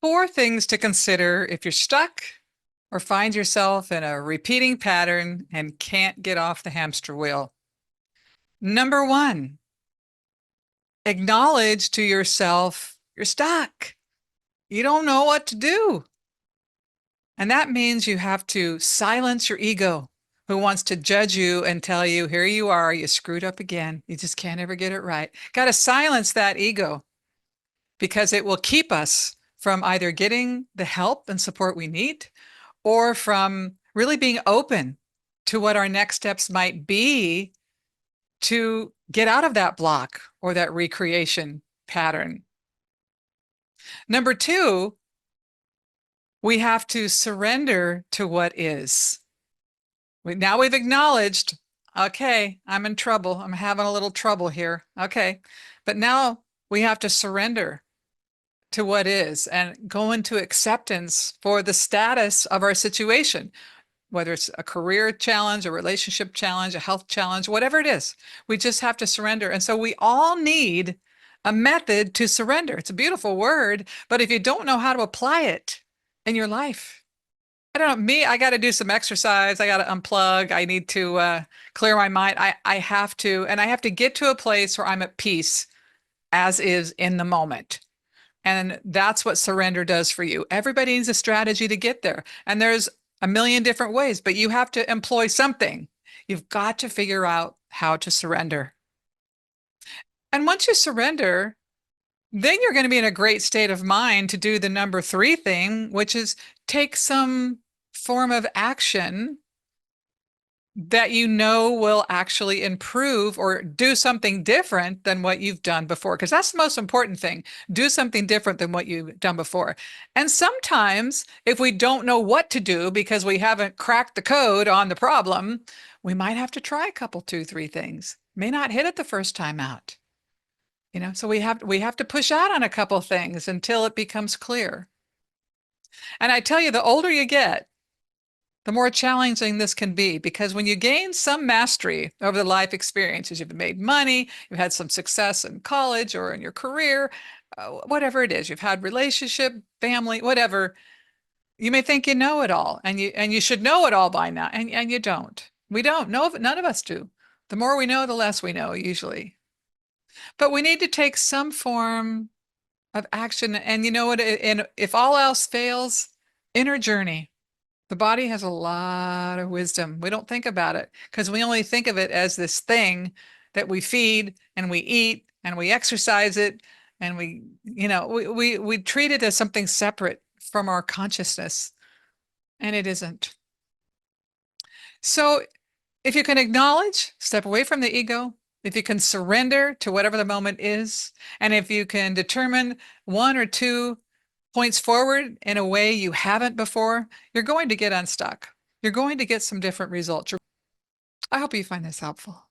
4 things to consider if you're stuck or find yourself in a repeating pattern and can't get off the hamster wheel. Number 1, acknowledge to yourself you're stuck. You don't know what to do. And that means you have to silence your ego, who wants to judge you and tell you, here you are, you screwed up again. You just can't ever get it right. Got to silence that ego because it will keep us from either getting the help and support we need or from really being open to what our next steps might be to get out of that block or that recreation pattern. Number 2, we have to surrender to what is. Now we've acknowledged, okay, I'm in trouble. I'm having a little trouble here. Okay. But now we have to surrender to what is and go into acceptance for the status of our situation, whether it's a career challenge, a relationship challenge, a health challenge, whatever it is. We just have to surrender. And so we all need a method to surrender. It's a beautiful word, but if you don't know how to apply it in your life, I don't know, I got to do some exercise. I got to unplug. I need to clear my mind. I have to, and I have to get to a place where I'm at peace as is in the moment. And that's what surrender does for you. Everybody needs a strategy to get there. And there's a million different ways, but you have to employ something. You've got to figure out how to surrender. And once you surrender, then you're going to be in a great state of mind to do the number 3 thing, which is take some form of action that you know will actually improve or do something different than what you've done before. Because that's the most important thing. Do something different than what you've done before. And sometimes if we don't know what to do because we haven't cracked the code on the problem, we might have to try a couple, 2, 3 things. May not hit it the first time out. So we have to push out on a couple things until it becomes clear. And I tell you, the older you get, the more challenging this can be, because when you gain some mastery over the life experiences, you've made money, you've had some success in college or in your career, whatever it is, you've had relationship, family, whatever, you may think you know it all, and you should know it all by now, and you don't. We don't. No, none of us do. The more we know, the less we know, usually. But we need to take some form of action. And you know what? And if all else fails, inner journey. The body has a lot of wisdom. We don't think about it because we only think of it as this thing that we feed and we eat and we exercise it. And we treat it as something separate from our consciousness, and it isn't. So if you can acknowledge, step away from the ego, if you can surrender to whatever the moment is, and if you can determine 1 or 2 points forward in a way you haven't before, you're going to get unstuck. You're going to get some different results. I hope you find this helpful.